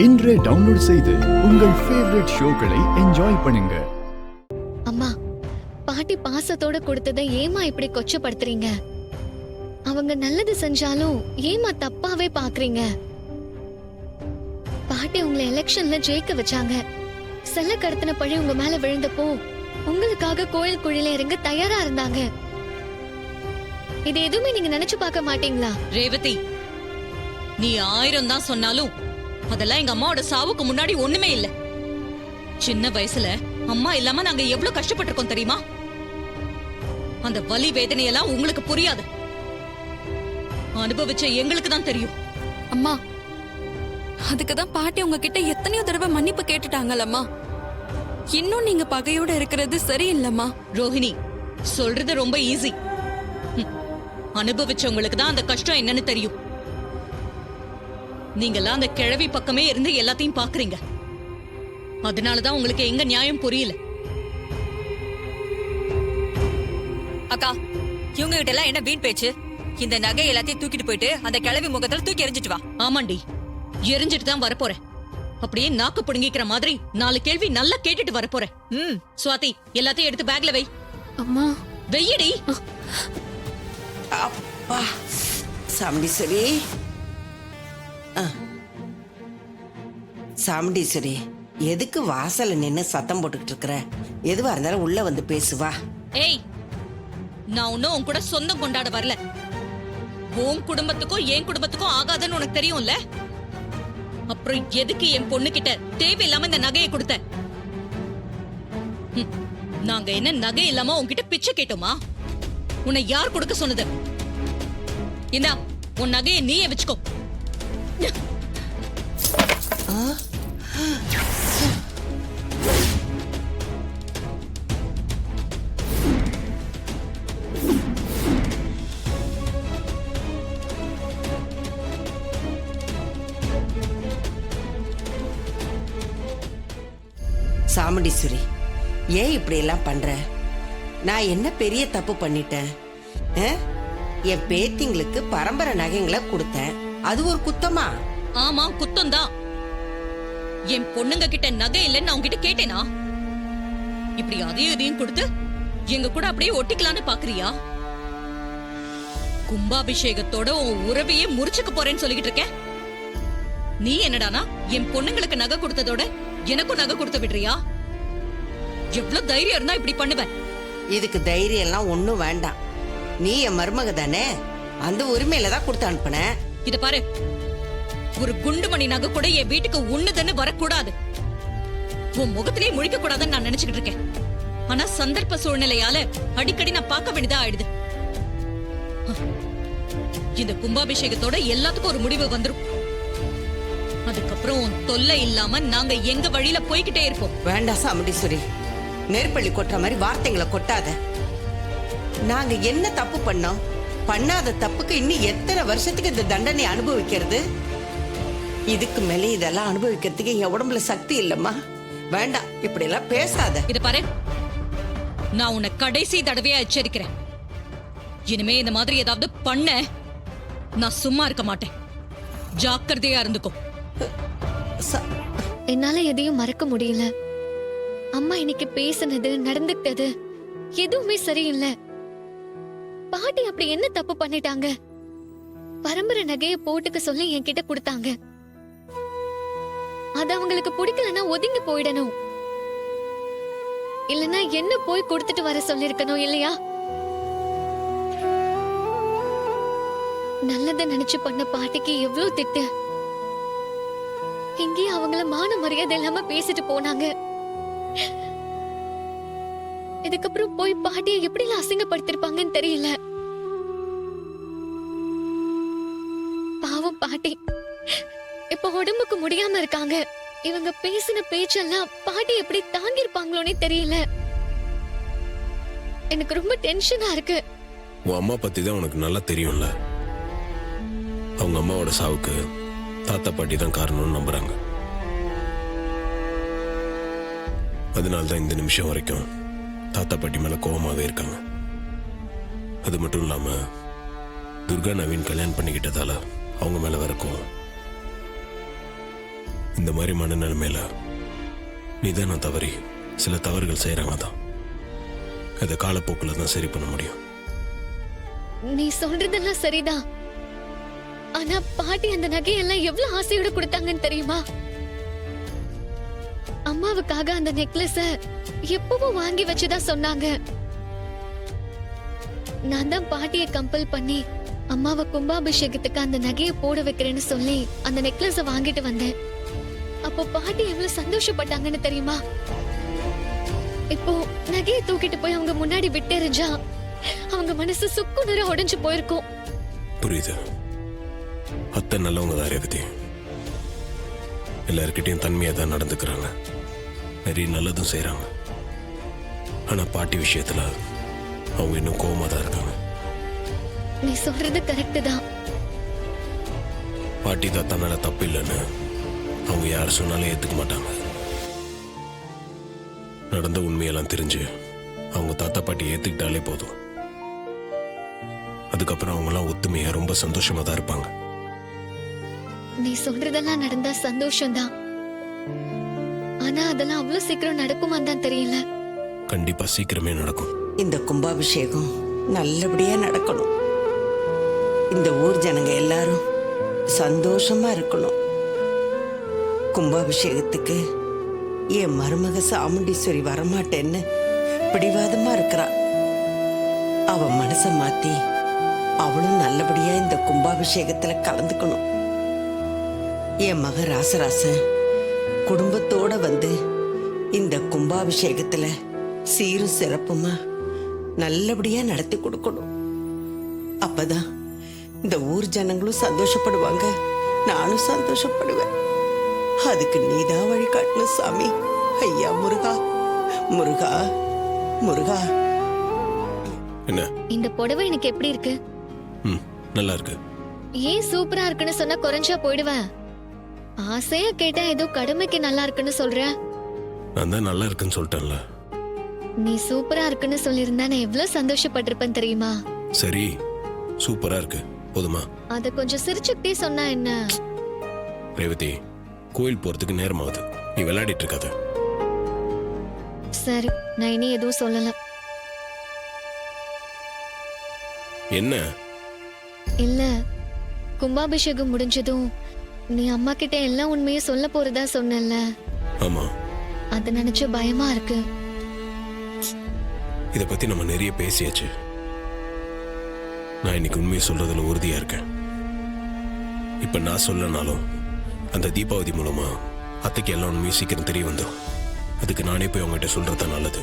இன்றே டவுன்லோட் செய்து உங்கள் ஃபேவரட் ஷோக்களை என்ஜாய் பண்ணுங்க. அம்மா, பாட்டி பாசத்தோட கொடுத்ததை ஏமா இப்படி கொச்சப்படுத்துறீங்க? அவங்க நல்லது செஞ்சாலும் ஏமா தப்பாவே பாக்குறீங்க? பாட்டி உங்களை எலெக்ஷன்ல ஜெயிக்க வச்சாங்க. செல்ல கடத்தின பழி உங்க மேல விழுந்தப்போ உங்களுக்காக கோயில் குழியில இறங்க தயாரா இருந்தாங்க. இது எதுவுமே நீங்க நினைச்சு பார்க்க மாட்டீங்களா? ரேவதி, நீ 1000 தான் சொன்னாலும் அதெல்லாம் எங்க அம்மாவோட சாவுக்கு முன்னாடி ஒண்ணுமே இல்ல. சின்ன வயசுல அம்மா இல்லாம நாங்க எவ்வளவு கஷ்டப்பட்டிருக்கோம் தெரியுமா? அந்த வலி வேதனையெல்லாம் உங்களுக்கு புரியாது. அனுபவிச்ச எங்களுக்கு தான் தெரியும். அம்மா, அதுக்குதான் பாட்டி உங்ககிட்ட எத்தனையோ தடவை மன்னிப்பு கேட்டுட்டாங்கல்லம்மா. இன்னும் நீங்க பகையோட இருக்கிறது சரியில்லம்மா. ரோஹிணி, சொல்றது ரொம்ப ஈஸி. அனுபவிச்சவங்களுக்கு தான் அந்த கஷ்டம் என்னன்னு தெரியும். நீங்கெல்லாம் அந்த கிழவி பக்கமே இருந்து எல்லாத்தையும் பாக்குறீங்க. அதனாலதான் உங்களுக்கு எங்க நியாயம் புரியல. அக்கா, இவங்க கிட்ட எல்லாம் என்ன வீண் பேச்சு? இந்த நகை எல்லாத்தையும் தூக்கிட்டு போயிட்டு அந்த கிழவி முகத்துல தூக்கி எரிஞ்சிட்டு வா. ஆமாண்டி, எரிஞ்சிட்டு தான் வரப்போறேன். அப்படியே நாக்கு புடுங்கிக்கிற மாதிரி 4 கேள்வி நல்லா கேட்டுட்டு வரப்போறேன். சுவாதி, எல்லாத்தையும் எடுத்து பேக்ல வை. அம்மா, வெய்யடி. அப்பா சாமுண்டீஸ்வரி, சாமுண்டீஸ்வரி, எதுக்கு வாசல்ல நின்னு சத்தம் போட்டுக்கிட்டு இருக்கிற? எதுவா இருந்தாலும் உள்ள வந்து பேசுவா. ஏய், நான் ஒன்னும் உன் கூட சொந்தம் கொண்டாட வரல. உன் குடும்பத்துக்கும் என் குடும்பத்துக்கும் ஆகாதுன்னு உனக்கு தெரியும்ல. அப்புறம் எதுக்கு என் பொண்ணு கிட்ட தேவையில்லாம இந்த நகையை கொடுத்த? நாங்க என்ன நகை இல்லாம உன்கிட்ட பிச்சை கேட்டோமா? உன்னை யார் கொடுக்க சொன்னது? இந்தா, உன் நகையை நீயே வச்சுக்கோ. சாமுண்டீஸ்வரி, ஏன் இப்படி எல்லாம் பண்ற? நான் என்ன பெரிய தப்பு பண்ணிட்டேன்? என் பேத்திங்களுக்கு பரம்பரை நகைங்களை கொடுத்தேன், அது ஒரு குத்தமா? ஆமா, குத்தம் தான். என் பொண்ணுங்க கிட்ட நகை இல்லைன்னு அவங்க கிட்ட கேட்டேனா? இப்படி அதையும் இதையும் கொடுத்து எங்க கூட அப்படியே ஒட்டிக்கலான்னு பாக்குறியா? கும்பாபிஷேகத்தோட உன் உறவையே முறிச்சுக்க போறேன்னு சொல்லிக்கிட்டு இருக்க. நீ என்னடானா என் பொண்ணுங்களுக்கு நகை கொடுத்ததோட எனக்கும் நகை கொடுத்து விடுறியா? எவ்வளவு தைரியம் இருந்தா இப்படி பண்ணுவேன்? இதுக்கு தைரியம் எல்லாம் ஒண்ணும் வேண்டாம். நீ என் மருமக தானே, அந்த உரிமையில தான் கொடுத்து அனுப்புன. இத பாரு, ஒரு குண்டுமணி நகை கூட என் வீட்டுக்கு ஒண்ணுதுன்னு வரக்கூடாது. உன் முகத்திலே முழிக்க கூடாதுன்னு நான் நினைச்சுக்கிட்டு இருக்கேன். ஆனா சந்தர்ப்ப சூழ்நிலையால அடிக்கடி நான் பார்க்க வேண்டியதா ஆயிடுது. இந்த கும்பாபிஷேகத்தோட எல்லாத்துக்கும் ஒரு முடிவு வந்துரும். அதுக்கப்புறம் தொல்லை இல்லாம நாங்க எங்க வழியில போய்கிட்டே இருப்போம். வேண்டாம் சாமுண்டீஸ்வரி, நெருப்பள்ளி கொட்டுற மாதிரி வார்த்தைகளை கொட்டாத. நாங்க என்ன தப்பு பண்ணோம்? பண்ணாத தப்புக்கு இன்னும் எத்தனை வருஷத்துக்கு இந்த தண்டனை அனுபவிக்கிறது? இதுக்கு மேலே இதெல்லாம் அனுபவிக்கிறதுக்கு என் உடம்புல சக்தி இல்லம்மா. வேண்டாம், இப்படி எல்லாம் பேசாத. இத பாரு, நான் உன்னை கடைசி தடவையா எச்சரிக்கிறேன். இனிமே இந்த மாதிரி ஏதாவது பண்ண நான் சும்மா இருக்க மாட்டேன். ஜாக்கிரதையா இருந்துக்கோ. என்னால எதையும் மறக்க முடியல. அம்மா இன்னைக்கு பேசினது, நடந்துக்கிட்டது எதுவுமே சரியில்லை. பாட்டி அப்படி என்ன தப்பு பண்ணிட்டாங்க? பரம்பரை நகைய போட்டுக்க சொல்லி என்கிட்ட கொடுத்தாங்க. அது அவங்களுக்கு பிடிக்கலன்னா ஒதுங்கி போயிடணும். இல்லனா என்ன போய் கொடுத்துட்டு வர சொல்லிருக்கணும் இல்லையா? நல்லத நினைச்சு பண்ண பாட்டிக்கு எவ்வளவு திட்டு. இங்கேயே அவங்கள மான மரியாதை இல்லாம பேசிட்டு போனாங்க. இதுக்கப்புறம் போய் பாட்டியை எப்படி அசிங்கப்படுத்திருப்பாங்கன்னு தெரியல. பாவம் பாட்டி இப்ப உடம்புக்கு முடியாம இருக்காங்க. இவங்க பேசின பேச்செல்லாம் பாட்டி எப்படி தாங்கி இருப்பாங்களோனே தெரியல. எனக்கு ரொம்ப டென்ஷனா இருக்கு. உன் அம்மா பத்தி தான் உனக்கு நல்லா தெரியும்ல. அவங்க அம்மாவோட சாவுக்கு தாத்தா பாட்டி தான் காரணம்னு நம்புறாங்க. அதனால்தான் இந்த நிமிஷம் வரைக்கும் தாத்தா பாட்டி மேல கோபமாவே இருக்காங்க. அது மட்டும் இல்லாம துர்கா நவீன் கல்யாணம் பண்ணிக்கிட்டதால அவங்க மேல வர கோவம். இந்த இந்த மாதிரி மனநிலைமையில நிதானம் தவறி சில தவறுகள் செய்யறாங்க தான். அதை காலப்போக்கில் தான் சரி பண்ண முடியும். நீ சொல்றதெல்லாம் சரிதான். ஆனா பாட்டி அந்த நகையெல்லாம் எவ்வளவு ஆசையோட கொடுத்தாங்கன்னு தெரியுமா? அம்மாவுக்காக அந்த நெக்லஸ எப்பவும் வாங்கி வச்சுதான் சொன்னாங்க. நான் தான் பாட்டியை கம்பல் பண்ணி அம்மாவை கும்பாபிஷேகத்துக்கு அந்த நகையை போட வைக்கிறேன்னு சொல்லி அந்த நெக்லஸ வாங்கிட்டு வந்தேன். அப்போ பாட்டி எவ்வளவு சந்தோஷப்பட்டாங்கன்னு தெரியுமா? இப்போ நகையை தூக்கிட்டு போய் அவங்க முன்னாடி விட்டெறிஞ்சா அவங்க மனசு சுக்குநூறா உடைஞ்சு போயிருக்கும். புரியுது. அத்தை நல்லவங்க தான் ரேவதி. எல்லார்கிட்டையும் தன்மையா தான் நடந்துக்கிறாங்க, நிறைய நல்லதும் செய்யறாங்க. ஆனா பாட்டி விஷயத்துல அவங்க இன்னும் கோவமா தான் இருக்காங்க. நீ சொல்றது கரெக்ட் தான். பாட்டி தான் தன்னால தப்பு இல்லைன்னு அவங்க யார் சொன்னாலும் ஏத்துக்க மாட்டாங்க. நடந்த உண்மையெல்லாம் தெரிஞ்சு அவங்க தாத்தா பாட்டி ஏத்துக்கிட்டாலே போதும். அதுக்கப்புறம் அவங்கெல்லாம் ஒத்துமையா ரொம்ப சந்தோஷமா தான் இருப்பாங்க. நீ சொல்றதெல்லாம் நடந்தா சந்தோஷம்தான். ஆனா அதெல்லாம் அவ்வளவு சீக்கிரம் நடக்குமான்னு தான் தெரியல. கண்டிப்பா சீக்கிரமே நடக்கும். இந்த கும்பாபிஷேகம் நல்லபடியா நடக்கணும். இந்த ஊர் ஜனங்க எல்லாரும் சந்தோஷமா இருக்கணும். கும்பாபிஷேகத்துக்கு என் மருமக சாமுண்டீஸ்வரி வரமாட்டேன்னு பிடிவாதமா இருக்கிறா. அவ மனச மாத்தி அவளும் நல்லபடியா இந்த கும்பாபிஷேகத்துல கலந்துக்கணும். என் மக ராசராசன் குடும்பத்தோட வந்து இந்த கும்பாபிஷேகத்துல சீரும் சிறப்புமா நல்லபடியா நடத்தி கொடுக்கணும். அப்பதான் இந்த ஊர் ஜனங்களும் சந்தோஷப்படுவாங்க, நானும் சந்தோஷப்படுவேன். அதுக்கு நீதான் வழிகாட்டணும் சாமி. ஐயா முருகா, முருகா, முருகா. என்ன? இந்த புடவை எனக்கு எப்படி இருக்கு? நல்லா இருக்கு. ஏன் சூப்பரா இருக்குன்னு சொன்னா குறைஞ்சா போயிடுவேன். ஆசையா கேட்டா ஏதோ கடமைக்கு நல்லா இருக்குன்னு சொல்ற. நான் தான் நல்லா இருக்குன்னு சொல்லிட்டேன்ல. நீ சூப்பரா இருக்குன்னு சொல்லியிருந்தா நான் எவ்வளவு சந்தோஷப்பட்டிருப்பேன் தெரியுமா? சரி, சூப்பரா இருக்கு, போதுமா? அத கொஞ்சம் சிரிச்சுக்கிட்டே சொன்னா என்ன? ரேவதி, கோயில் போறதுக்கு நேரம் ஆகுது, நீ விளையாடிட்டு இருக்காத. சரி, நான் இனி எதுவும் சொல்லல. என்ன? இல்ல, கும்பாபிஷேகம் முடிஞ்சதும் நீ அம்மா கிட்ட எல்லா உண்மையும் சொல்ல போறதா சொன்னல. ஆமா. அத நினைச்சு பயமா இருக்கு. இத பத்தி நம்ம நிறைய பேசியாச்சு. நான் இன்னைக்கு உண்மையை சொல்றதுல உறுதியா இருக்கேன். இப்ப நான் சொல்லனாலும் அந்த தீபாவளி மூலமா அத்தைக்கு எல்லாம் உண்மையும் சீக்கிரம் தெரிய வந்துடும். அதுக்கு நானே போய் அவங்ககிட்ட சொல்றது நல்லது.